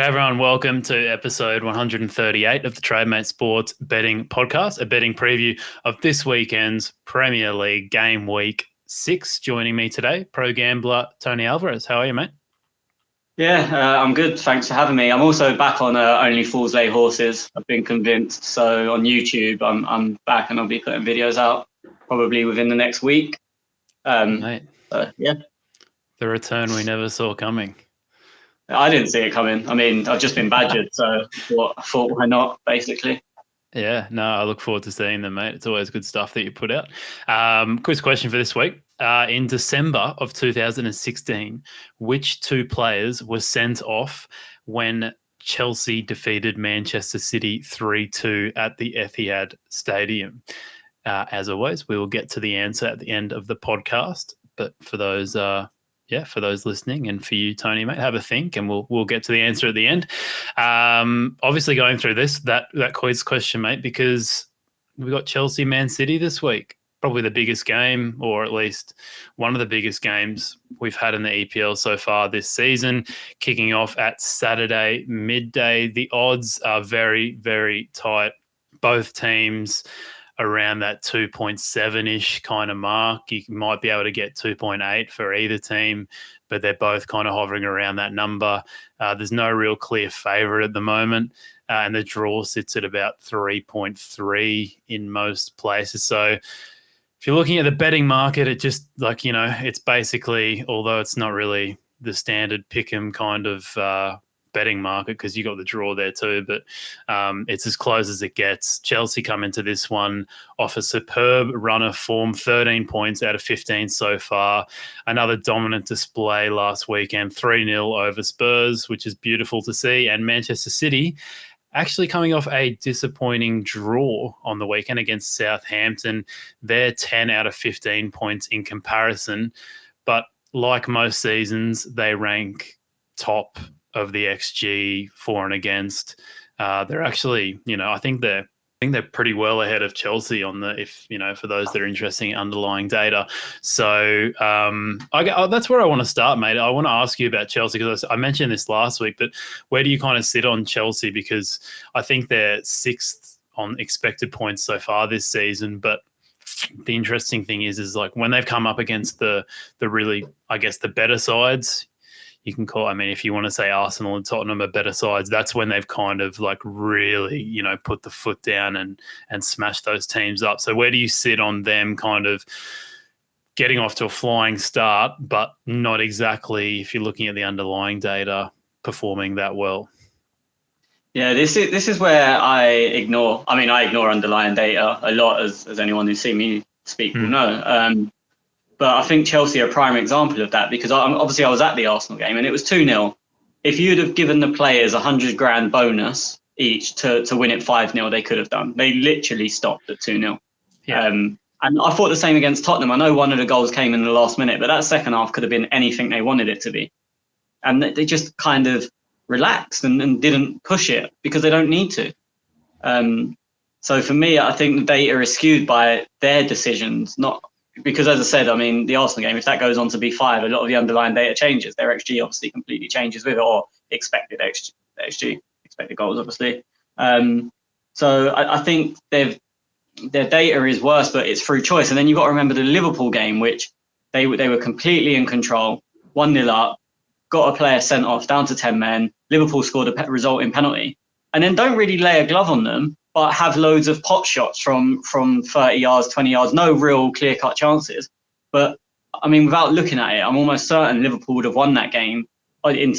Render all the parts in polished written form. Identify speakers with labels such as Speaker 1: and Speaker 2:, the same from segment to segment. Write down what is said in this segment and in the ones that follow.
Speaker 1: G'day everyone, welcome to episode 138 of the Trademate Sports Betting Podcast, a betting preview of this weekend's Premier League game week 6. Joining me today, pro gambler Tony Alvarez. How are you, mate?
Speaker 2: Yeah, I'm good. Thanks for having me. I'm also back on Only Fools Lay Horses. I've been convinced. So on YouTube, I'm back and I'll be putting videos out probably within the next week.
Speaker 1: Mate,
Speaker 2: yeah.
Speaker 1: The return we never saw coming.
Speaker 2: I didn't see it coming. I mean, I've just been badgered, so I thought why not, basically.
Speaker 1: Yeah, no, I look forward to seeing them, mate. It's always good stuff that you put out. Quiz question for this week. In December of 2016, which two players were sent off when Chelsea defeated Manchester City 3-2 at the Etihad Stadium? As always, we will get to the answer at the end of the podcast. But for those listening and for you, Tony, mate, have a think and we'll get to the answer at the end. Obviously going through that quiz question, mate, because we got Chelsea Man City this week. Probably the biggest game, or at least one of the biggest games we've had in the EPL so far this season, kicking off at Saturday midday. The odds are very, very tight. Both teams around that 2.7-ish kind of mark. You might be able to get 2.8 for either team, but they're both kind of hovering around that number. There's no real clear favourite at the moment, and the draw sits at about 3.3 in most places. So if you're looking at the betting market, it just it's basically, although it's not really the standard pick'em kind of betting market because you got the draw there too, but it's as close as it gets. Chelsea come into this one off a superb run of form, 13 points out of 15 so far. Another dominant display last weekend, 3-0 over Spurs, which is beautiful to see. And Manchester City actually coming off a disappointing draw on the weekend against Southampton. They're 10 out of 15 points in comparison, but like most seasons, they rank top of the XG for and against. They're actually, I think they're pretty well ahead of Chelsea on for those that are interested in underlying data. So that's where I want to start, mate. I want to ask you about Chelsea because I mentioned this last week, but where do you kind of sit on Chelsea? Because I think they're 6th on expected points so far this season, but the interesting thing is like when they've come up against the really, I guess, the better sides, you can call, if you want to say Arsenal and Tottenham are better sides, that's when they've kind of like really, put the foot down and smashed those teams up. So where do you sit on them kind of getting off to a flying start, but not exactly, if you're looking at the underlying data, performing that well?
Speaker 2: Yeah, this is where I ignore underlying data a lot, as anyone who's seen me speak will know. But I think Chelsea are a prime example of that because I was at the Arsenal game and it was 2-0. If you'd have given the players $100,000 bonus each to win it 5-0, they could have done. They literally stopped at 2-0.
Speaker 1: Yeah.
Speaker 2: And I thought the same against Tottenham. I know one of the goals came in the last minute, but that second half could have been anything they wanted it to be. And they just kind of relaxed and didn't push it because they don't need to. So for me, I think the data is skewed by their decisions, not because, as I said, the Arsenal game, if that goes on to be 5, a lot of the underlying data changes. Their XG obviously completely changes with it, or expected XG, expected goals, obviously. So I think their data is worse, but it's through choice. And then you've got to remember the Liverpool game, which they were completely in control, 1-0 up, got a player sent off, down to 10 men. Liverpool scored a result in penalty. And then don't really lay a glove on them, but have loads of pot shots from 30 yards, 20 yards, no real clear-cut chances. But, without looking at it, I'm almost certain Liverpool would have won that game according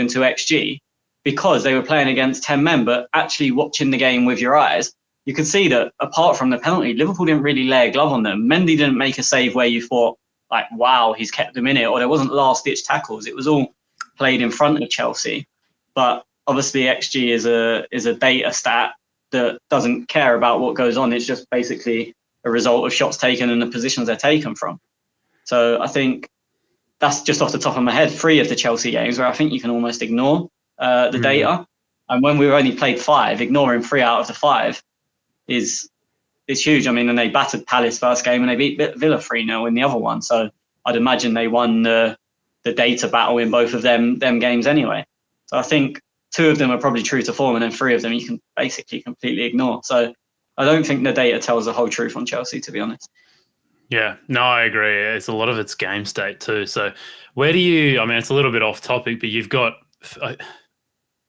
Speaker 2: to XG because they were playing against 10 men. But actually watching the game with your eyes, you could see that apart from the penalty, Liverpool didn't really lay a glove on them. Mendy didn't make a save where you thought, like, wow, he's kept them in it, or there wasn't last-ditch tackles. It was all played in front of Chelsea. But obviously XG is a data stat that doesn't care about what goes on. It's just basically a result of shots taken and the positions they're taken from. So I think that's just off the top of my head, 3 of the Chelsea games where I think you can almost ignore the data. And when we've only played 5, ignoring 3 out of the 5 is huge. And they battered Palace first game and they beat Villa 3-0 in the other one. So I'd imagine they won the data battle in both of them games anyway. So I think 2 of them are probably true to form, and then 3 of them you can basically completely ignore. So I don't think the data tells the whole truth on Chelsea, to be honest.
Speaker 1: Yeah, no, I agree. It's a lot of it's game state too. So where do you, I mean, it's a little bit off topic, but you've got,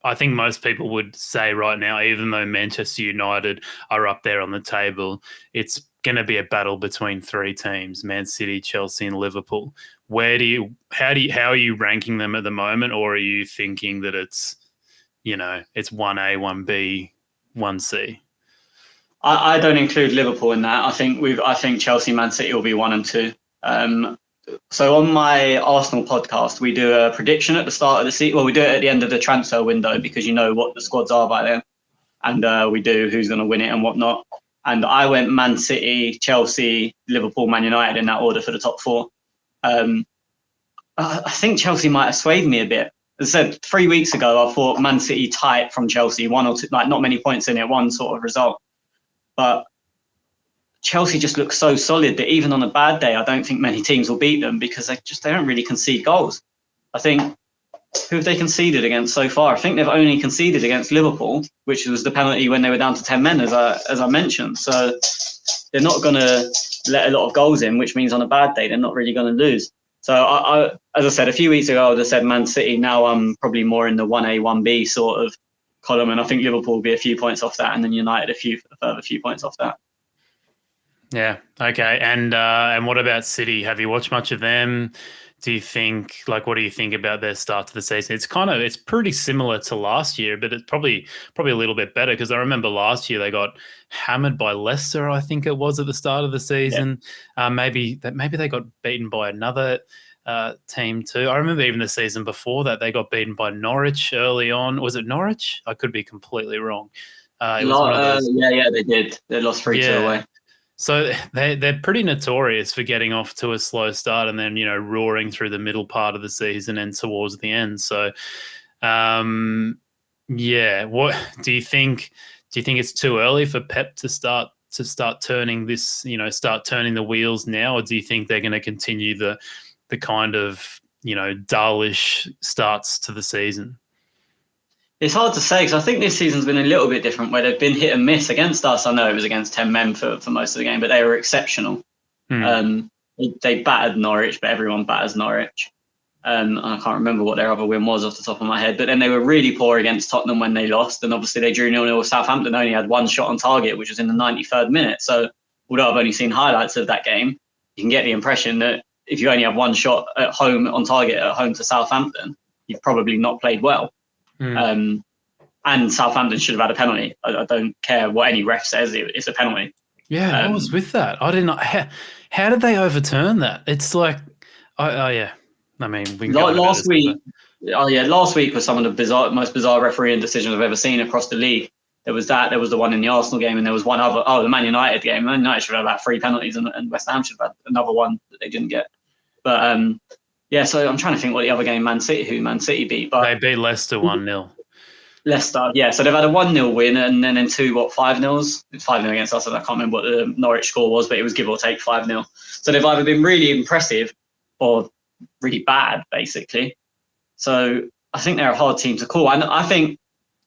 Speaker 1: I think most people would say right now, even though Manchester United are up there on the table, it's going to be a battle between 3 teams, Man City, Chelsea and Liverpool. How are you ranking them at the moment? Or are you thinking that it's 1A, 1B, 1C?
Speaker 2: I don't include Liverpool in that. I think Chelsea, Man City will be 1 and 2. So on my Arsenal podcast, we do a prediction at the start of the season. Well, we do it at the end of the transfer window because you know what the squads are by then, and we do who's going to win it and whatnot. And I went Man City, Chelsea, Liverpool, Man United in that order for the top 4. I think Chelsea might have swayed me a bit. As I said, 3 weeks ago, I thought Man City tight from Chelsea, 1 or 2, like not many points in it, one sort of result. But Chelsea just looks so solid that even on a bad day, I don't think many teams will beat them because they don't really concede goals. I think, who have they conceded against so far? I think they've only conceded against Liverpool, which was the penalty when they were down to 10 men, as I mentioned. So they're not going to let a lot of goals in, which means on a bad day, they're not really going to lose. So I, as I said, a few weeks ago, I would have said Man City. Now I'm probably more in the 1A, 1B sort of column, and I think Liverpool will be a few points off that, and then United a further few points off that.
Speaker 1: Yeah. Okay. And what about City? Have you watched much of them? Do you think, what do you think about their start to the season? It's pretty similar to last year, but it's probably a little bit better because I remember last year they got hammered by Leicester, I think it was at the start of the season. Yeah. Maybe they got beaten by another team too. I remember even the season before that they got beaten by Norwich early on. Was it Norwich? I could be completely wrong.
Speaker 2: Yeah, they did. They lost 3-2 away.
Speaker 1: So they're pretty notorious for getting off to a slow start and then, roaring through the middle part of the season and towards the end. So, what do you think? Do you think it's too early for Pep to start turning this, start turning the wheels now, or do you think they're going to continue the kind of, dullish starts to the season?
Speaker 2: It's hard to say because I think this season's been a little bit different where they've been hit and miss against us. I know it was against 10 men for most of the game, but they were exceptional. They battered Norwich, but everyone batters Norwich. I can't remember what their other win was off the top of my head, but then they were really poor against Tottenham when they lost. And obviously they drew 0-0 with Southampton, only had 1 shot on target, which was in the 93rd minute. So although I've only seen highlights of that game, you can get the impression that if you only have 1 shot at home on target at home to Southampton, you've probably not played well. And Southampton should have had a penalty. I don't care what any ref says; it's a penalty.
Speaker 1: Yeah, what was with that? I did not. How did they overturn that? It's like, I mean, we can
Speaker 2: last week. Last week was some of the most bizarre refereeing decisions I've ever seen across the league. There was that. There was the one in the Arsenal game, and there was one other. The Man United game. Man United should have had 3 penalties, and West Ham should have had another one that they didn't get. But so I'm trying to think what the other game Man City beat. But
Speaker 1: they beat Leicester 1-0.
Speaker 2: Leicester, yeah. So they've had a 1-0 win and then in 2, 5-0s? It's 5-0 against us, and I can't remember what the Norwich score was, but it was give or take 5-0. So they've either been really impressive or really bad, basically. So I think they're a hard team to call. And I think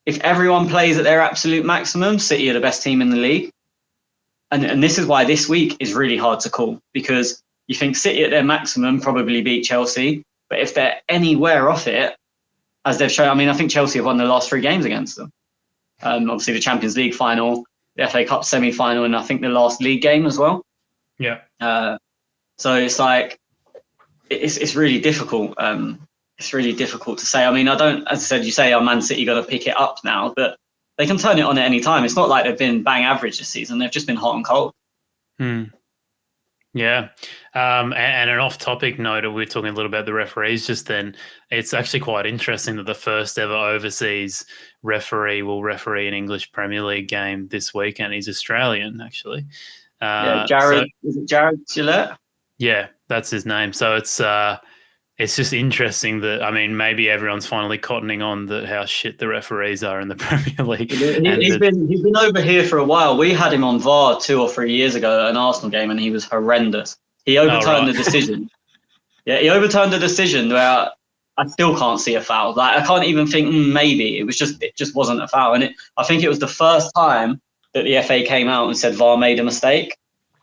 Speaker 2: if everyone plays at their absolute maximum, City are the best team in the league. And this is why this week is really hard to call, because you think City at their maximum probably beat Chelsea, but if they're anywhere off it, as they've shown, I mean, I think Chelsea have won the last 3 games against them. Obviously, the Champions League final, the FA Cup semi-final, and I think the last league game as well.
Speaker 1: Yeah.
Speaker 2: So it's like, it's really difficult. It's really difficult to say. I mean, as I said, you say, Man City got to pick it up now, but they can turn it on at any time. It's not like they've been bang average this season. They've just been hot and cold.
Speaker 1: Yeah. And an off-topic note, we were talking a little about the referees just then. It's actually quite interesting that the first ever overseas referee will referee an English Premier League game this weekend. He's Australian, actually.
Speaker 2: Jared, is it Jared Gillette?
Speaker 1: Yeah, that's his name. So it's just interesting that, I mean, maybe everyone's finally cottoning on how shit the referees are in the Premier League.
Speaker 2: He's been over here for a while. We had him on VAR 2 or 3 years ago at an Arsenal game, and he was horrendous. He overturned the decision. Yeah, he overturned the decision where I still can't see a foul. Like I can't even think maybe it just wasn't a foul. And I think it was the first time that the FA came out and said VAR made a mistake.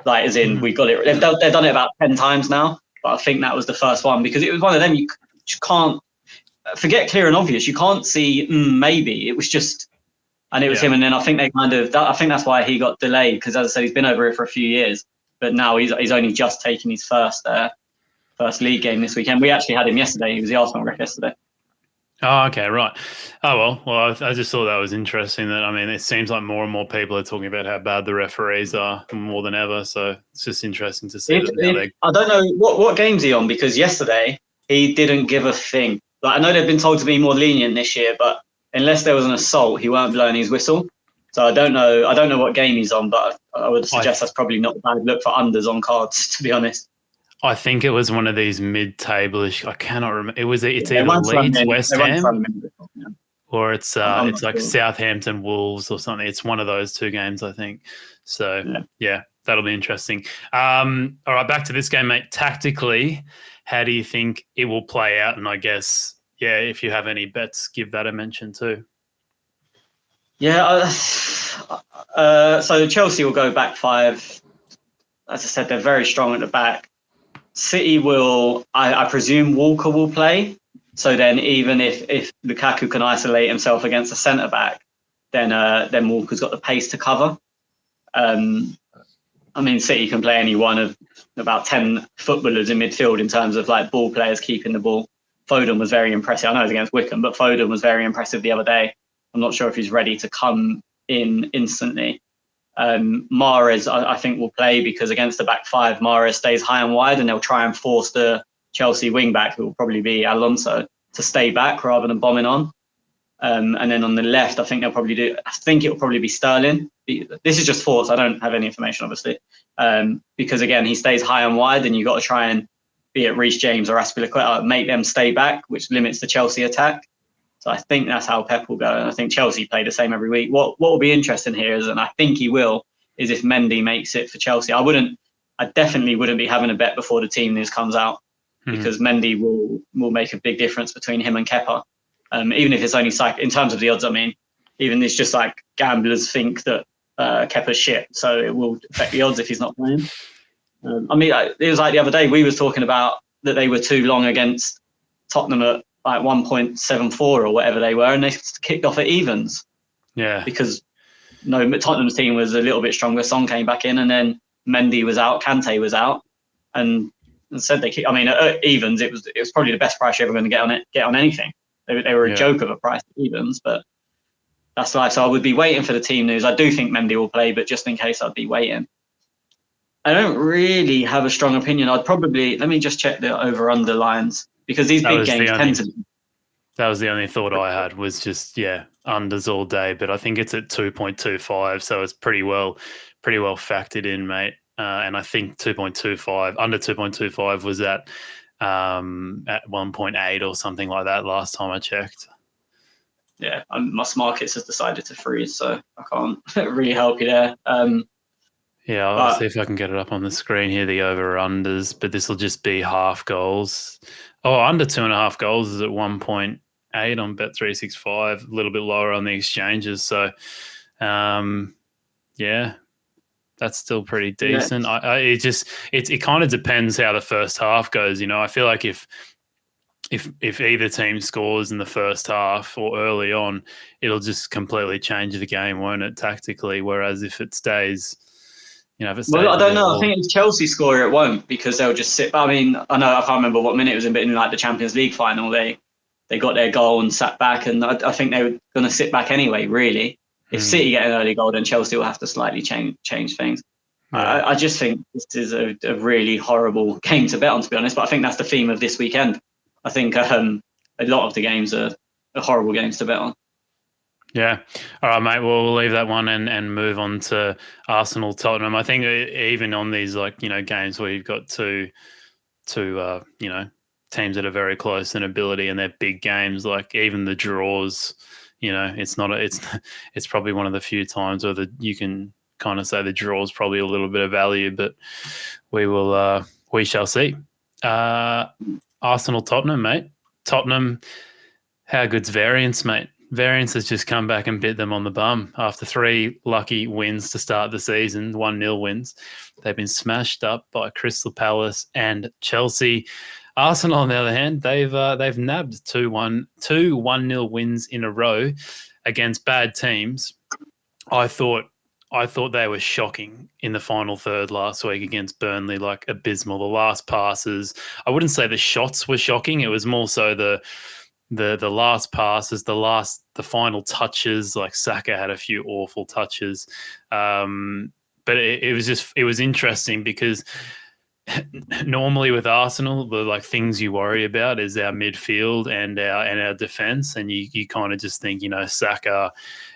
Speaker 2: Like as in we got it. They've done it about 10 times now, but I think that was the first one because it was one of them you can't forget clear and obvious. You can't see maybe. It was just. And it was him, and then I think I think that's why he got delayed because, as I said, he's been over here for a few years, but now he's only just taken his first league game this weekend. We actually had him yesterday. He was the Arsenal ref yesterday.
Speaker 1: Oh, okay, right. Oh, well, I just thought that was interesting. That I mean, it seems like more and more people are talking about how bad the referees are more than ever. So it's just interesting to see.
Speaker 2: I don't know what game's he on because yesterday he didn't give a thing. Like I know they've been told to be more lenient this year, but unless there was an assault, he weren't blowing his whistle. So I don't know what game he's on, but I would suggest that's probably not a bad look for unders on cards, to be honest.
Speaker 1: I think it was one of these mid-table-ish. I cannot remember. It's either Leeds, West Ham, or it's like sure. Southampton, Wolves, or something. It's one of those two games, I think. So yeah that'll be interesting. All right, back to this game, mate. Tactically, how do you think it will play out? And I guess. Yeah, if you have any bets, give that a mention too.
Speaker 2: Yeah, so Chelsea will go back 5. As I said, they're very strong at the back. City will, I presume Walker will play. So then even if Lukaku can isolate himself against a centre-back, then Walker's got the pace to cover. I mean, City can play any one of about 10 footballers in midfield in terms of like ball players keeping the ball. Foden was very impressive. I know it was against Wickham, but Foden was very impressive the other day. I'm not sure if he's ready to come in instantly. Mahrez, I think, will play because against the back 5, Mahrez stays high and wide, and they'll try and force the Chelsea wing-back, who will probably be Alonso, to stay back rather than bombing on. And then on the left, I think it will probably be Sterling. This is just thoughts. I don't have any information, obviously. Because, again, he stays high and wide, and you've got to try and be it Reece James or Aspilicueta, make them stay back, which limits the Chelsea attack. So I think that's how Pep will go. And I think Chelsea play the same every week. What will be interesting here is, and I think he will, is if Mendy makes it for Chelsea. I definitely wouldn't be having a bet before the team news comes out because Mendy will make a big difference between him and Kepa. Even if it's only in terms of the odds, I mean, even it's just like gamblers think that Kepa's shit. So it will affect the odds if he's not playing. I mean, it was like the other day we was talking about that they were too long against Tottenham at like 1.74 or whatever they were, and they kicked off at evens. Yeah. Because Tottenham's team was a little bit stronger. Son came back in, and then Mendy was out, Kante was out, and said they kicked. I mean, at evens, it was probably the best price you're ever going to get on anything. They were a joke of a price at evens, but that's life. So I would be waiting for the team news. I do think Mendy will play, but just in case, I'd be waiting. I don't really have a strong opinion. Let me just check the over-under lines because these big games tend to.
Speaker 1: That was the only thought I had was just, unders all day, but I think it's at 2.25, so it's pretty well factored in, mate. And I think 2.25, under 2.25 was at 1.8 or something like that last time I checked.
Speaker 2: Yeah, my markets has decided to freeze, so I can't really help you there.
Speaker 1: I'll see if I can get it up on the screen here, the over-unders, but this will just be half goals. Oh, under 2.5 goals is at 1.8 on Bet365, a little bit lower on the exchanges. So, that's still pretty decent. Yeah. It kind of depends how the first half goes. You know, I feel like if either team scores in the first half or early on, it'll just completely change the game, won't it, tactically? Whereas if it stays... I
Speaker 2: don't know. I think if Chelsea score, it won't because they'll just sit. I mean, I can't remember what minute it was in like the Champions League final. They got their goal and sat back, and I think they were going to sit back anyway. Really, if City get an early goal, then Chelsea will have to slightly change things. Yeah. I just think this is a really horrible game to bet on, to be honest. But I think that's the theme of this weekend. I think a lot of the games are horrible games to bet on.
Speaker 1: Yeah. All right, mate. Well, we'll leave that one and move on to Arsenal Tottenham. I think even on these games where you've got two teams that are very close in ability and they're big games, like even the draws, it's probably one of the few times where you can kind of say the draw is probably a little bit of value, but we shall see. Arsenal Tottenham, mate. Tottenham, how good's variance, mate? Variance has just come back and bit them on the bum after 3 lucky wins to start the season, 1-0 wins. They've been smashed up by Crystal Palace and Chelsea. Arsenal, on the other hand, they've nabbed 2 1-0 wins in a row against bad teams. I thought they were shocking in the final third last week against Burnley, like abysmal. The last passes, I wouldn't say the shots were shocking. It was more so the last passes, the final touches. Like Saka had a few awful touches, but it was interesting because normally with Arsenal, the like things you worry about is our midfield and our defense, and you kind of just think, Saka,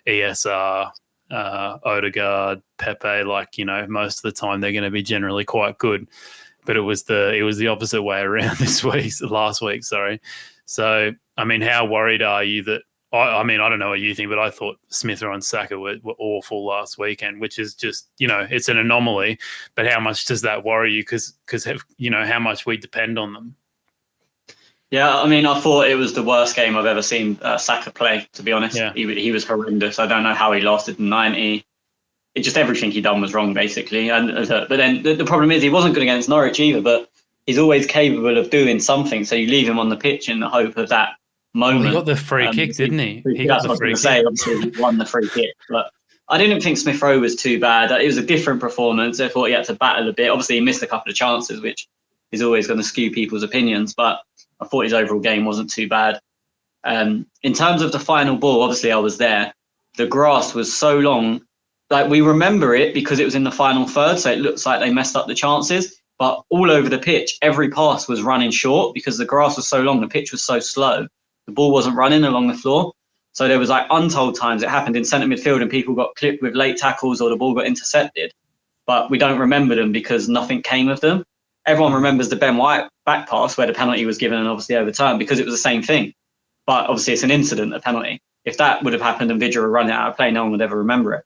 Speaker 1: ESR, Odegaard, Pepe, like, most of the time they're going to be generally quite good. But it was the opposite way around last week. So, I mean, how worried are you that? I mean, I don't know what you think, but I thought Smith and Saka were awful last weekend, which is just, it's an anomaly. But how much does that worry you? Because how much we depend on them.
Speaker 2: Yeah, I mean, I thought it was the worst game I've ever seen Saka play, to be honest.
Speaker 1: Yeah.
Speaker 2: He was horrendous. I don't know how he lasted 90. Everything he done was wrong, basically. But then the problem is he wasn't good against Norwich either, but he's always capable of doing something. So you leave him on the pitch in the hope of that moment.
Speaker 1: Well, he got the free kick, didn't he? He got the free kick.
Speaker 2: Obviously, he won the free kick. But I didn't think Smith Rowe was too bad. It was a different performance. I thought he had to battle a bit. Obviously, he missed a couple of chances, which is always going to skew people's opinions. But I thought his overall game wasn't too bad. In terms of the final ball, obviously I was there. The grass was so long. Like, we remember it because it was in the final third, so it looks like they messed up the chances. But all over the pitch, every pass was running short because the grass was so long, the pitch was so slow. The ball wasn't running along the floor. So there was like untold times it happened in centre midfield and people got clipped with late tackles or the ball got intercepted. But we don't remember them because nothing came of them. Everyone remembers the Ben White back pass where the penalty was given and obviously overturned because it was the same thing. But obviously it's an incident, a penalty. If that would have happened and Vidra had run it out of play, no one would ever remember it.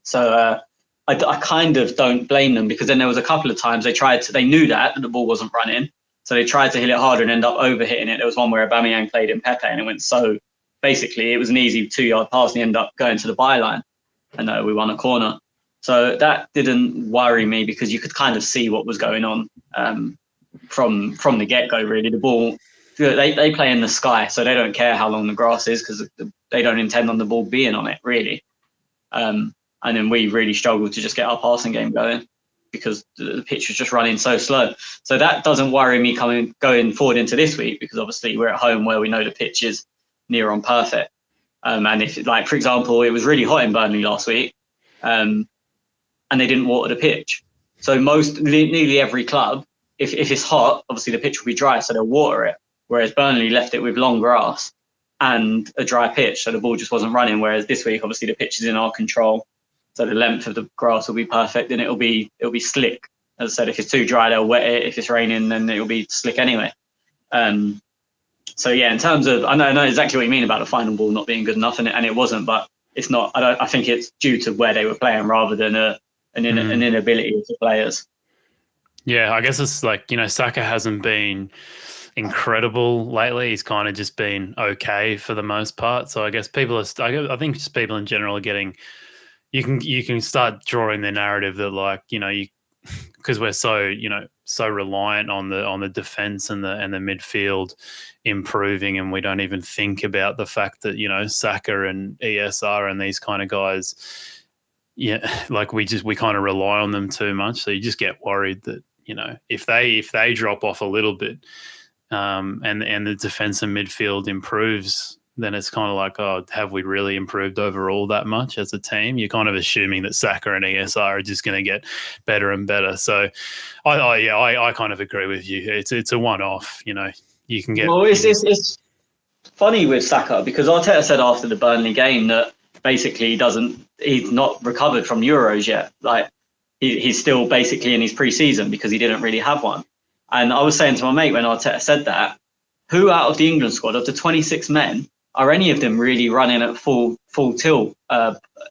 Speaker 2: So I kind of don't blame them because then there was a couple of times they knew that the ball wasn't running. So they tried to hit it harder and end up overhitting it. There was one where Aubameyang played in Pepe and it went so, basically it was an easy 2-yard pass and he ended up going to the byline and we won a corner. So that didn't worry me because you could kind of see what was going on from the get-go, really. The ball, they play in the sky, so they don't care how long the grass is because they don't intend on the ball being on it, really. And then we really struggled to just get our passing game going because the pitch was just running so slow. So that doesn't worry me going forward into this week because obviously we're at home where we know the pitch is near on perfect. And if, like, for example, it was really hot in Burnley last week and they didn't water the pitch. So nearly every club, if it's hot, obviously the pitch will be dry, so they'll water it. Whereas Burnley left it with long grass and a dry pitch, so the ball just wasn't running. Whereas this week, obviously the pitch is in our control. So the length of the grass will be perfect and it'll be slick. As I said, if it's too dry, they'll wet it. If it's raining, then it'll be slick anyway. So yeah, in terms of, I know exactly what you mean about the final ball not being good enough, and it wasn't, but it's not. I think it's due to where they were playing rather than an inability of the players.
Speaker 1: Yeah, I guess it's like, Saka hasn't been incredible lately. He's kind of just been okay for the most part. So I guess I think just people in general are getting. You can start drawing the narrative that, like, because we're so reliant on the defense and the midfield improving, and we don't even think about the fact that Saka and ESR and these kind of guys, like we kind of rely on them too much. So you just get worried that if they drop off a little bit, and the defense and midfield improves, then it's kind of like, oh, have we really improved overall that much as a team? You're kind of assuming that Saka and ESR are just going to get better and better. So, I kind of agree with you. It's a one-off. You can get.
Speaker 2: Well, it's funny with Saka because Arteta said after the Burnley game that basically he's not recovered from Euros yet. Like he's still basically in his pre-season because he didn't really have one. And I was saying to my mate when Arteta said that, who out of the England squad, of the 26 men, are any of them really running at full tilt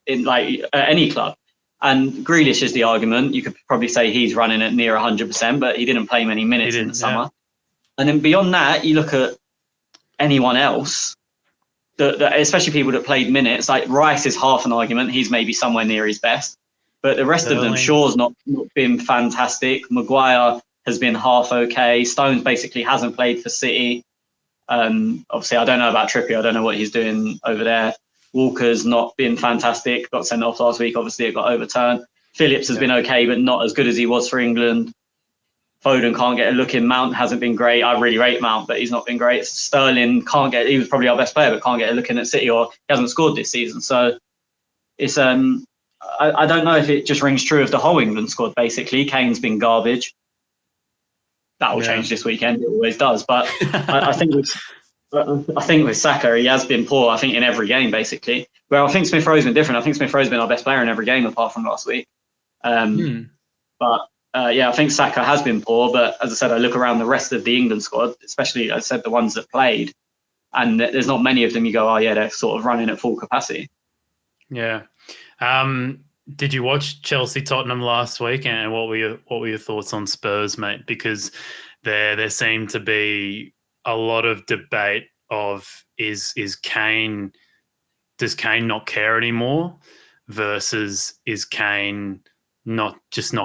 Speaker 2: in any club? And Grealish is the argument. You could probably say he's running at near 100%, but he didn't play many minutes in the summer. Yeah. And then beyond that, you look at anyone else, that especially people that played minutes, like Rice is half an argument. He's maybe somewhere near his best. But the rest of them, Shaw's not been fantastic. Maguire has been half okay. Stones basically hasn't played for City. Obviously, I don't know about Trippier. I don't know what he's doing over there. Walker's not been fantastic. Got sent off last week. Obviously, it got overturned. Phillips has been okay, but not as good as he was for England. Foden can't get a look in. Mount hasn't been great. I really rate Mount, but he's not been great. Sterling can't get. He was probably our best player, but can't get a look in at City, or he hasn't scored this season. So it's I don't know if it just rings true of the whole England squad. Basically, Kane's been garbage. That will change this weekend. It always does. But I think with Saka, he has been poor. I think in every game, basically. Well, I think Smith Rowe's been different. I think Smith Rowe's been our best player in every game apart from last week. But I think Saka has been poor. But as I said, I look around the rest of the England squad, especially I said the ones that played, and there's not many of them. You go, oh yeah, they're sort of running at full capacity.
Speaker 1: Yeah. Did you watch Chelsea Tottenham last week, and what were your thoughts on Spurs, mate? Because there seemed to be a lot of debate of is Kane, does Kane not care anymore, versus is Kane not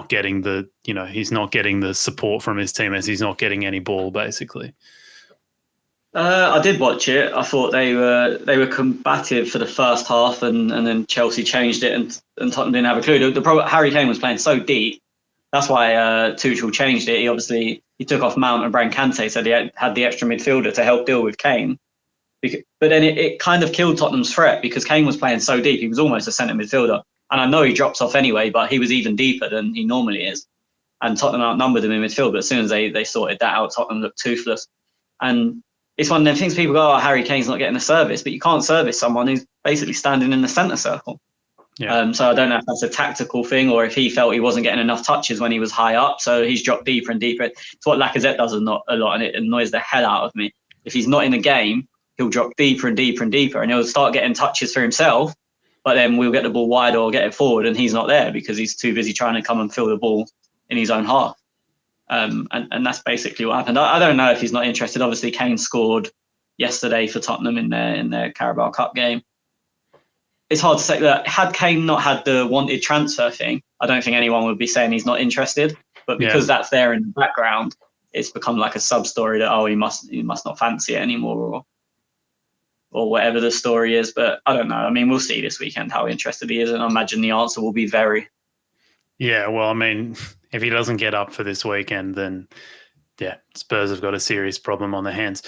Speaker 1: getting the, he's not getting the support from his team, as he's not getting any ball, basically.
Speaker 2: I did watch it. I thought they were combative for the first half, and then Chelsea changed it, and Tottenham didn't have a clue. The problem, Harry Kane was playing so deep. That's why Tuchel changed it. He took off Mount and Brand Kante, so he had the extra midfielder to help deal with Kane. But then it kind of killed Tottenham's threat, because Kane was playing so deep. He was almost a centre midfielder. And I know he drops off anyway, but he was even deeper than he normally is. And Tottenham outnumbered him in midfield. But as soon as they sorted that out, Tottenham looked toothless. And it's one of them things people go, oh, Harry Kane's not getting a service. But you can't service someone who's basically standing in the centre circle. Yeah. So I don't know if that's a tactical thing, or if he felt he wasn't getting enough touches when he was high up. So he's dropped deeper and deeper. It's what Lacazette does a lot, and it annoys the hell out of me. If he's not in a game, he'll drop deeper and deeper and deeper, and he'll start getting touches for himself. But then we'll get the ball wide or get it forward, and he's not there because he's too busy trying to come and fill the ball in his own half. And that's basically what happened. I don't know if he's not interested. Obviously, Kane scored yesterday for Tottenham in their Carabao Cup game. It's hard to say that had Kane not had the wanted transfer thing, I don't think anyone would be saying he's not interested. But because that's there in the background, it's become like a sub story that he must not fancy it anymore, or whatever the story is. But I don't know. I mean, we'll see this weekend how interested he is, and I imagine the answer will be very.
Speaker 1: Yeah, well, I mean, if he doesn't get up for this weekend, then Spurs have got a serious problem on their hands.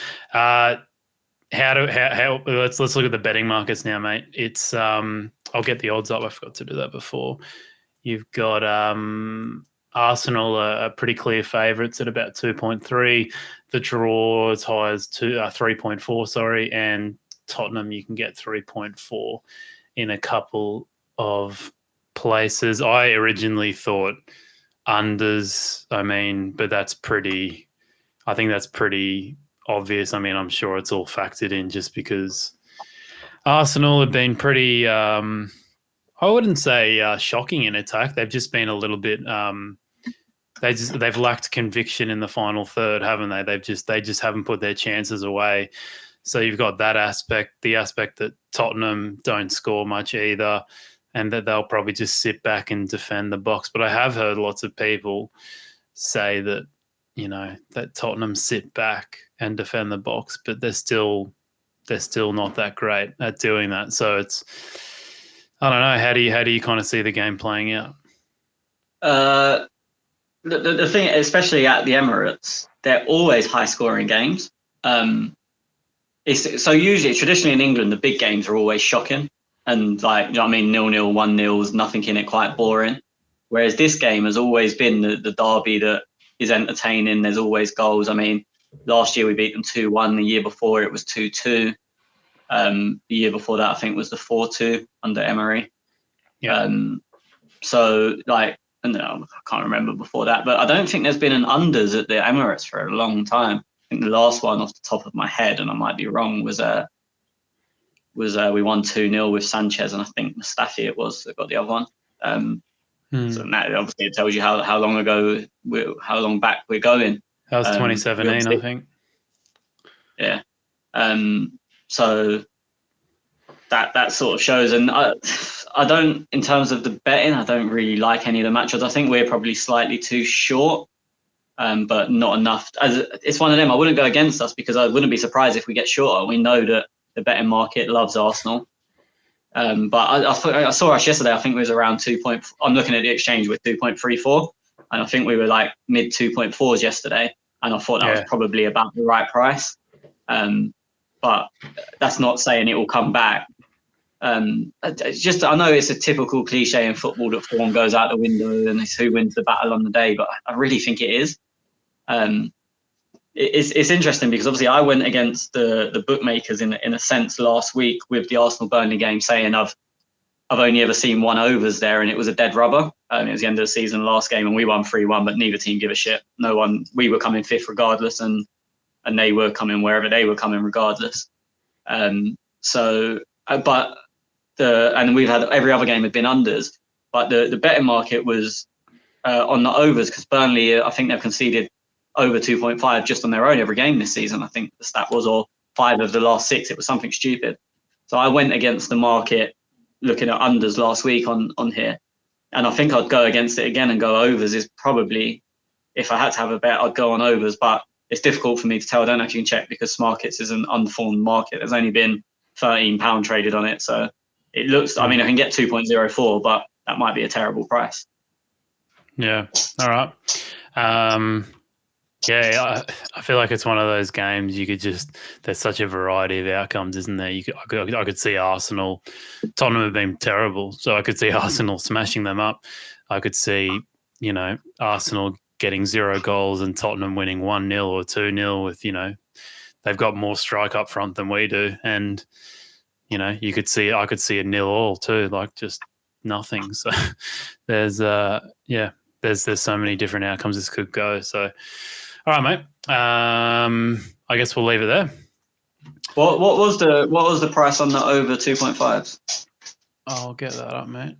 Speaker 1: Let's look at the betting markets now, mate. It's I'll get the odds up. I forgot to do that before. You've got Arsenal are pretty clear favourites at about 2.3. The draw as high as 3.4. Sorry, and Tottenham you can get 3.4 in a couple of places. I originally thought unders. But that's pretty. I think that's pretty obvious. I'm sure it's all factored in just because Arsenal have been pretty. I wouldn't say shocking in attack. They've just been a little bit. They've lacked conviction in the final third, haven't they? They just haven't put their chances away. So you've got that aspect, the aspect that Tottenham don't score much either, and that they'll probably just sit back and defend the box. But I have heard lots of people say that that Tottenham sit back and defend the box, but they're still not that great at doing that. So it's, I don't know. How do you kind of see the game playing out?
Speaker 2: The thing, especially at the Emirates, they're always high scoring games. So usually, traditionally in England, the big games are always shocking, and 0-0, 1-0, nothing in it, quite boring. Whereas this game has always been the derby that is entertaining. There's always goals. Last year we beat them 2-1. The year before it was 2-2. The year before that, I think, was the 4-2 under Emery. Yeah. And I can't remember before that, but I don't think there's been an unders at the Emirates for a long time. I think the last one off the top of my head, and I might be wrong, was we won 2-0 with Sanchez, and I think Mustafi it was that got the other one. So that obviously it tells you how long back we're going.
Speaker 1: That was 2017, I think.
Speaker 2: Yeah. So that sort of shows. And I don't, in terms of the betting, I don't really like any of the matches. I think we're probably slightly too short, but not enough. As it's one of them, I wouldn't go against us because I wouldn't be surprised if we get shorter. We know that the betting market loves Arsenal. But I saw us yesterday. I think it was around 2. I'm looking at the exchange with 2.34, and I think we were like mid 2.4s yesterday. And I thought that was probably about the right price. But that's not saying it will come back. It's just, I know it's a typical cliche in football that form goes out the window and it's who wins the battle on the day, but I really think it is. It's interesting because obviously I went against the bookmakers in a sense last week with the Arsenal Burnley game, saying I've only ever seen one overs there, and it was a dead rubber. It was the end of the season last game, and we won 3-1, but neither team give a shit. No one. We were coming fifth regardless, and they were coming wherever they were coming regardless. And we've had every other game had been unders, but the betting market was on the overs because Burnley, I think they've conceded over 2.5 just on their own every game this season. I think the stat was, or 5 of the last 6. It was something stupid. So I went against the market looking at unders last week on here, and I think I'd go against it again and go overs. Is probably, if I had to have a bet, I'd go on overs, but it's difficult for me to tell. I don't know if you can check because Markets is an unformed market. There's only been £13 traded on it, so it looks. I mean, I can get 2.04, but that might be a terrible price.
Speaker 1: Yeah. All right. Yeah, I feel like it's one of those games you could just. There's such a variety of outcomes, isn't there? I could see Arsenal. Tottenham have been terrible, so I could see Arsenal smashing them up. I could see, Arsenal getting 0 goals and Tottenham winning 1-0 or 2-0 with, they've got more strike up front than we do, and I could see a 0-0 too, like just nothing. So there's so many different outcomes this could go. So, all right, mate. I guess we'll leave it there.
Speaker 2: What was the price on the over 2.5s?
Speaker 1: I'll get that up, mate.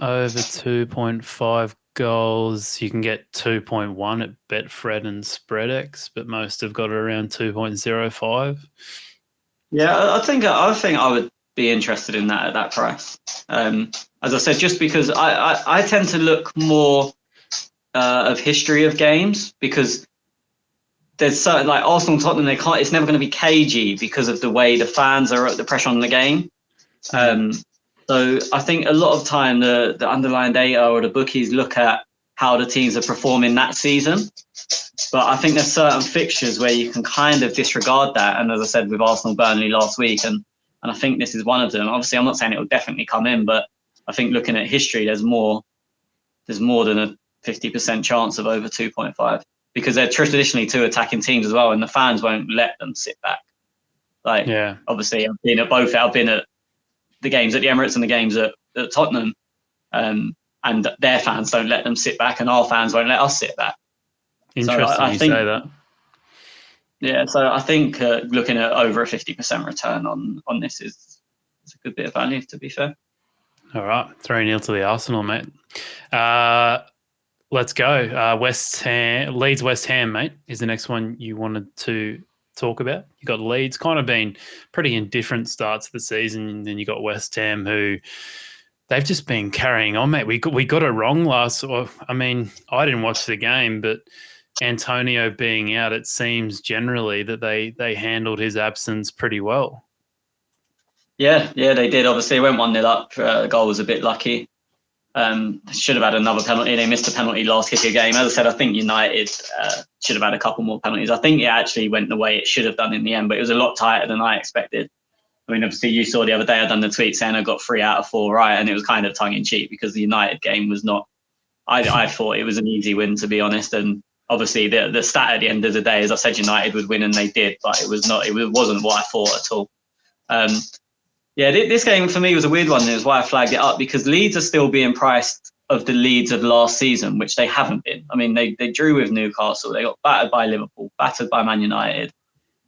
Speaker 1: Over 2.5 goals, you can get 2.1 at Betfred and SpreadX, but most have got it around 2.05.
Speaker 2: Yeah, I think I would be interested in that at that price. As I said, just because I tend to look more of history of games, because there's certain, like Arsenal and Tottenham, it's never going to be cagey because of the way the fans are at the pressure on the game. So I think a lot of time the underlying data or the bookies look at how the teams are performing that season. But I think there's certain fixtures where you can kind of disregard that. And as I said, with Arsenal Burnley last week, and I think this is one of them. Obviously, I'm not saying it will definitely come in, but I think looking at history, there's more than a 50% chance of over 2.5, because they're traditionally 2 attacking teams as well, and the fans won't let them sit back. Obviously, I've been at both. I've been at the games at the Emirates and the games at Tottenham, and their fans don't let them sit back, and our fans won't let us sit back.
Speaker 1: Interesting, so I think, say that.
Speaker 2: Yeah, so I think looking at over a 50% return on this is a good bit of value, to be fair.
Speaker 1: All right, 3-0 to the Arsenal, mate. Let's go. Leeds West Ham, mate, is the next one you wanted to talk about. You got Leeds, kind of been pretty indifferent starts of the season, and then you got West Ham, who they've just been carrying on, mate. We got it wrong last. I mean, I didn't watch the game, but Antonio being out, it seems generally that they handled his absence pretty well. Yeah,
Speaker 2: they did. Obviously, they went 1-0 up. Goal was a bit lucky. Should have had another penalty. They missed a penalty last kick of game. As I said, I think United should have had a couple more penalties. I think it actually went the way it should have done in the end, but it was a lot tighter than I expected. I mean, obviously, you saw the other day I done the tweet saying I got 3 out of 4 right, and it was kind of tongue-in-cheek because the United game was not... I thought it was an easy win, to be honest, and obviously the stat at the end of the day, as I said, United would win, and they did, but it wasn't what I thought at all. This game for me was a weird one, and it was why I flagged it up, because Leeds are still being priced of the Leeds of last season, which they haven't been. I mean, they drew with Newcastle, they got battered by Liverpool, battered by Man United.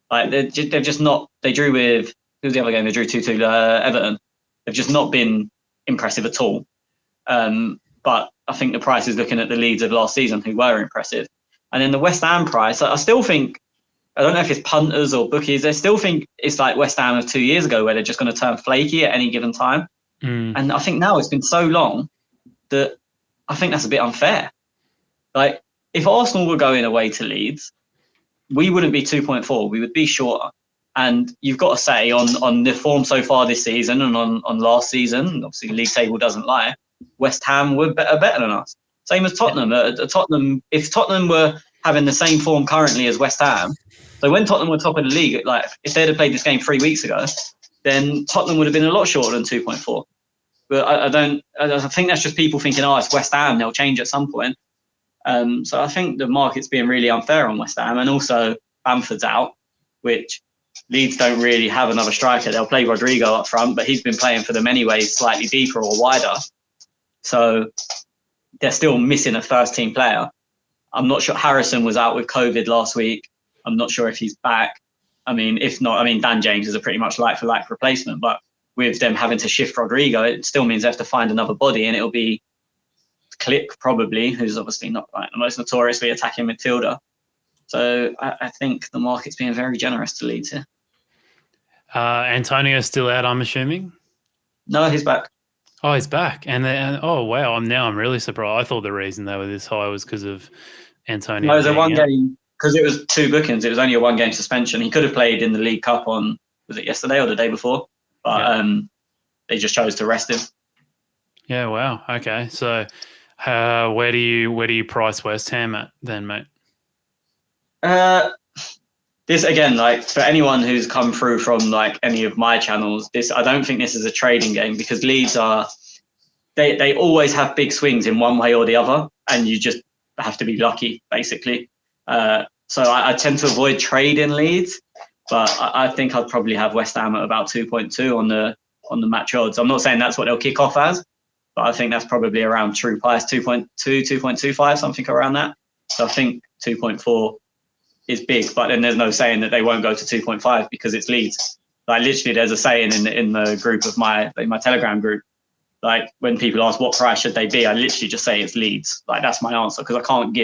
Speaker 2: Like they've just not. They drew with, who was the other game? They drew 2-2 Everton. They've just not been impressive at all. But I think the price is looking at the Leeds of last season, who were impressive. And then the West Ham price, I still think I don't know if it's punters or bookies. They still think it's like West Ham of 2 years ago, where they're just going to turn flaky at any given time. And I think now it's been so long that I think that's a bit unfair. Like, if Arsenal were going away to Leeds, we wouldn't be 2.4. We would be shorter. And you've got to say, on the form so far this season and on last season, obviously the league table doesn't lie, West Ham were better than us. Same as Tottenham. Tottenham, if Tottenham were having the same form currently as West Ham, so when Tottenham were top of the league, like if they'd have played this game 3 weeks ago, then Tottenham would have been a lot shorter than 2.4. But I think that's just people thinking, oh, it's West Ham, they'll change at some point. So I think the market's being really unfair on West Ham, and also Bamford's out, which Leeds don't really have another striker. They'll play Rodrigo up front, but he's been playing for them anyway, slightly deeper or wider. So they're still missing a first-team player. I'm not sure. Harrison was out with COVID last week. I'm not sure if he's back. I mean, if not, I mean, Dan James is a pretty much like-for-like replacement, but with them having to shift Rodrigo, it still means they have to find another body, and it'll be Click probably, who's obviously not like the most notoriously attacking midfielder. So I think the market's being very generous to Leeds here.
Speaker 1: Antonio's still out, I'm assuming?
Speaker 2: No, he's back.
Speaker 1: Oh, he's back. And oh, wow, I'm really surprised. I thought the reason they were this high was because of Antonio.
Speaker 2: No, it was a one game, because it was 2 bookings. It was only a 1 game suspension. He could have played in the League Cup on, was it yesterday or the day before? But they just chose to rest him.
Speaker 1: Yeah, wow. Okay. So where do you price West Ham at then, mate?
Speaker 2: This again, like for anyone who's come through from like any of my channels, I don't think this is a trading game, because Leeds they always have big swings in one way or the other, and you just have to be lucky, basically. So I tend to avoid trading Leeds, but I think I'd probably have West Ham at about 2.2 on the match odds. I'm not saying that's what they'll kick off as, but I think that's probably around true price, 2.2, 2.25, something around that. So I think 2.4 is big, but then there's no saying that they won't go to 2.5 because it's Leeds. Like literally, there's a saying in the group of my Telegram group. Like when people ask what price should they be, I literally just say it's Leeds. Like that's my answer, because I can't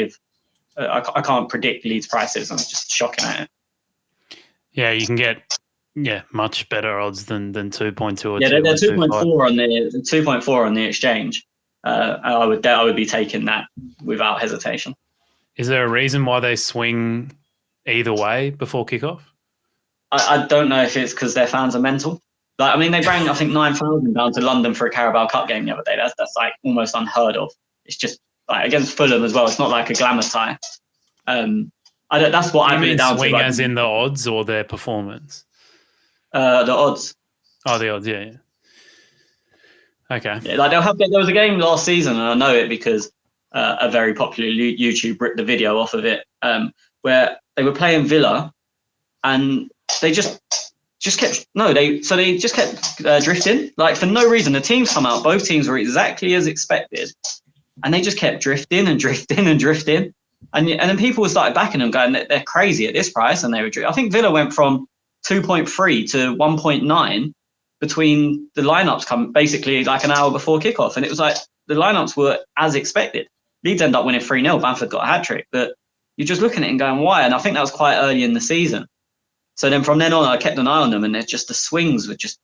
Speaker 2: I can't predict Leeds prices. I'm just shocking at it.
Speaker 1: Yeah, you can get much better odds than 2.2 or
Speaker 2: they're 2.4 on the 2.4 on the exchange. I would be taking that without hesitation.
Speaker 1: Is there a reason why they swing either way before kickoff?
Speaker 2: I don't know if it's because their fans are mental. Like, I mean, they bring I think 9,000 down to London for a Carabao Cup game the other day. That's like almost unheard of. It's just like against Fulham as well. It's not like a glamour tie. That's what I put it down to.
Speaker 1: Swing as in the odds or their performance?
Speaker 2: The odds.
Speaker 1: Oh, the odds, yeah. Okay.
Speaker 2: Yeah, like there was a game last season, and I know it because a very popular YouTube ripped the video off of it, where they were playing Villa, and they just kept drifting, like for no reason. The teams come out, both teams were exactly as expected, and they just kept drifting and drifting and drifting. And then people started backing them, going, they're crazy at this price, and they were. I think Villa went from 2.3 to 1.9 between the lineups, come basically like an hour before kickoff, and it was like the lineups were as expected. Leeds end up winning 3-0. Bamford got a hat trick, but you're just looking at it and going, why? And I think that was quite early in the season. So then from then on, I kept an eye on them, and they're just the swings were just.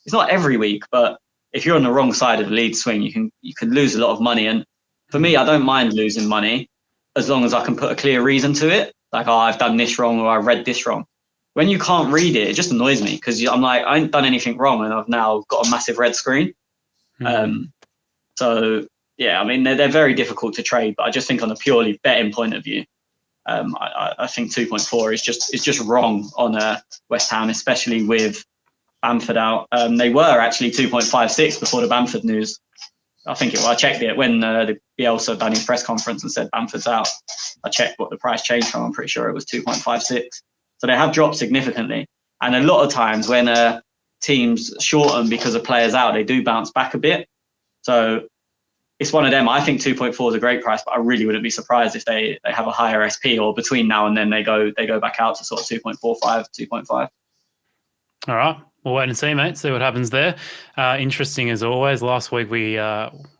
Speaker 2: It's not every week, but if you're on the wrong side of the lead swing, you can lose a lot of money. And for me, I don't mind losing money as long as I can put a clear reason to it. Like, oh, I've done this wrong, or I read this wrong. When you can't read it, it just annoys me, because I'm like, I ain't done anything wrong, and I've now got a massive red screen. So yeah, I mean, they're very difficult to trade, but I just think on a purely betting point of view, I think 2.4 is just wrong on West Ham, especially with Bamford out. They were actually 2.56 before the Bamford news. I checked it when the Bielsa done his press conference and said Bamford's out. I checked what the price changed from. I'm pretty sure it was 2.56. So they have dropped significantly. And a lot of times when teams shorten because a player's out, they do bounce back a bit. So it's one of them. I think 2.4 is a great price, but I really wouldn't be surprised if they have a higher SP, or between now and then they go back out to sort of 2.45, 2.5.
Speaker 1: All right. We'll wait and see, mate. See what happens there. Interesting as always. Last week we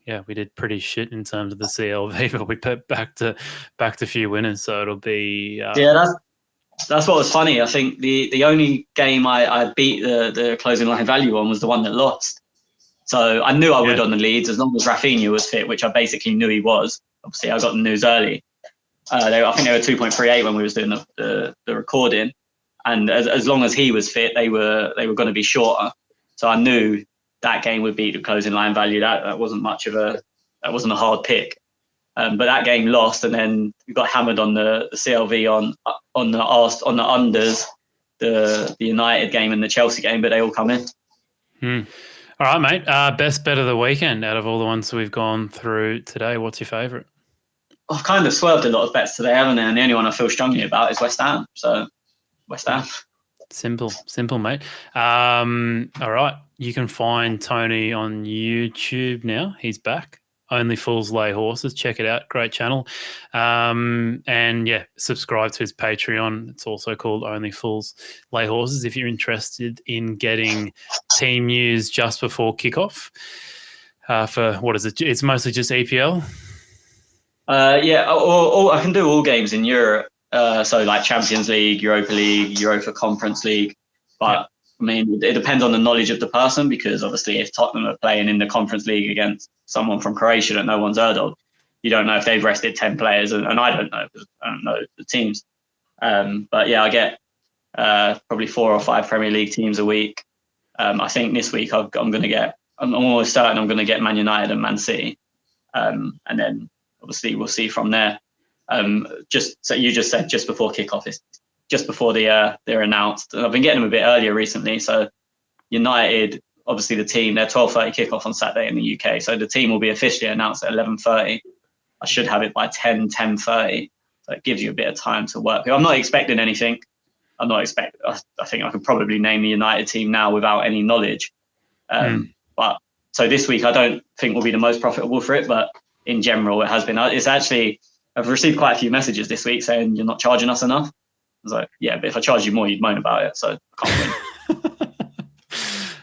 Speaker 1: did pretty shit in terms of the CLV, but we put back to few winners. So it'll be
Speaker 2: That's what was funny. I think the only game I beat the closing line value on was the one that lost. So I knew I would on the Leeds as long as Rafinha was fit, which I basically knew he was. Obviously, I got the news early. I think they were 2.38 when we was doing the recording, and as long as he was fit, they were going to be shorter. So I knew that game would beat the closing line value. That wasn't that wasn't a hard pick. But that game lost, and then we got hammered on the CLV on the unders, the United game and the Chelsea game, but they all come in.
Speaker 1: All right, mate. Best bet of the weekend out of all the ones we've gone through today. What's your favourite?
Speaker 2: I've kind of swerved a lot of bets today, haven't I? And the only one I feel strongly about is West Ham. So West Ham.
Speaker 1: Simple, mate. All right. You can find Tony on YouTube now. He's back. Only Fools Lay Horses. Check it out. Great channel. And yeah, subscribe to his Patreon. It's also called Only Fools Lay Horses if you're interested in getting team news just before kickoff. For what is it? It's mostly just EPL.
Speaker 2: Yeah, or I can do all games in Europe. So like Champions League, Europa League, Europa Conference League. But I mean, it depends on the knowledge of the person, because obviously if Tottenham are playing in the Conference League against someone from Croatia that no one's heard of, you don't know if they've rested 10 players, and I don't know because I don't know the teams. But yeah, I get probably 4 or 5 Premier League teams a week. I think this week I'm almost certain I'm going to get Man United and Man City. And then obviously we'll see from there. So you just said just before kickoff, it's just before they're announced. And I've been getting them a bit earlier recently. So United, obviously the team, they're 12:30 kickoff on Saturday in the UK. So the team will be officially announced at 11:30. I should have it by 10:30. So it gives you a bit of time to work. I'm not expecting anything. I think I could probably name the United team now without any knowledge. But so this week, I don't think will be the most profitable for it, but in general, it has been. It's actually, I've received quite a few messages this week saying you're not charging us enough. I was like, yeah, but if I charge you more, you'd moan about it. So I can't win.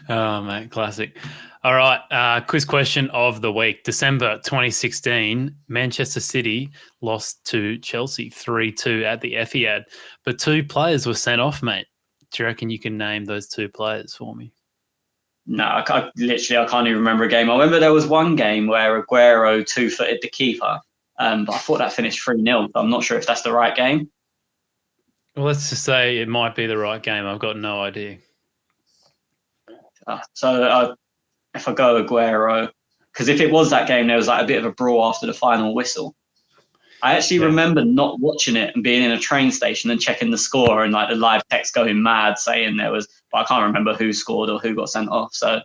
Speaker 1: Oh, mate, classic. All right, quiz question of the week. December 2016, Manchester City lost to Chelsea 3-2 at the Etihad, but 2 players were sent off, mate. Do you reckon you can name those 2 players for me?
Speaker 2: No, I can't even remember a game. I remember there was one game where Aguero 2-footed the keeper, but I thought that finished 3-0. I'm not sure if that's the right game.
Speaker 1: Well, let's just say it might be the right game. I've got no idea.
Speaker 2: So if I go Aguero, because if it was that game, there was like a bit of a brawl after the final whistle. I actually remember not watching it and being in a train station and checking the score and like the live text going mad saying there was, but I can't remember who scored or who got sent off. So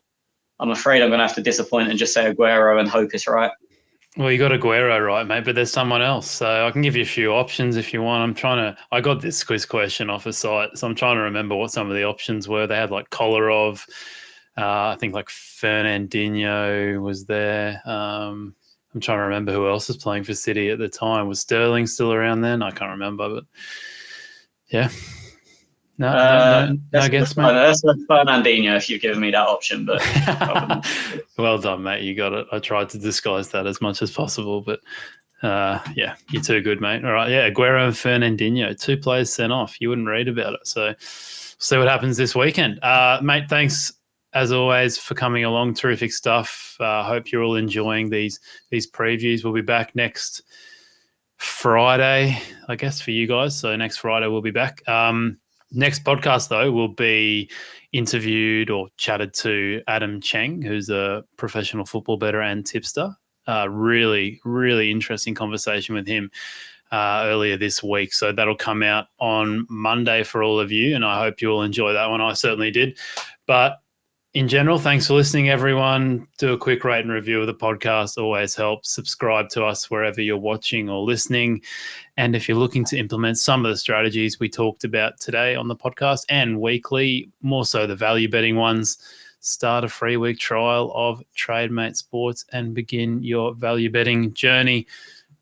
Speaker 2: I'm afraid I'm going to have to disappoint and just say Aguero and hope it's right.
Speaker 1: Well, you got Aguero right, mate, but there's someone else. So I can give you a few options if you want. I got this quiz question off a site, so I'm trying to remember what some of the options were. They had like Kolarov, I think like Fernandinho was there. I'm trying to remember who else was playing for City at the time. Was Sterling still around then? I can't remember, but yeah. No guess, mate.
Speaker 2: That's Fernandinho if you've given me that option, but
Speaker 1: well done, mate. You got it. I tried to disguise that as much as possible, but yeah, you're too good, mate. All right, yeah, Aguero and Fernandinho, 2 players sent off. You wouldn't read about it, so we'll see what happens this weekend, mate. Thanks as always for coming along. Terrific stuff. Hope you're all enjoying these previews. We'll be back next Friday, I guess, for you guys. So next Friday we'll be back. Next podcast, though, will be interviewed or chatted to Adam Cheng, who's a professional football bettor and tipster. Really, really interesting conversation with him earlier this week. So that'll come out on Monday for all of you, and I hope you all enjoy that one. I certainly did. But in general, thanks for listening, everyone. Do a quick rate and review of the podcast. Always helps. Subscribe to us wherever you're watching or listening. And if you're looking to implement some of the strategies we talked about today on the podcast and weekly, more so the value betting ones, start a free week trial of Trademate Sports and begin your value betting journey.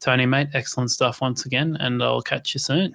Speaker 1: Tony, mate, excellent stuff once again, and I'll catch you soon.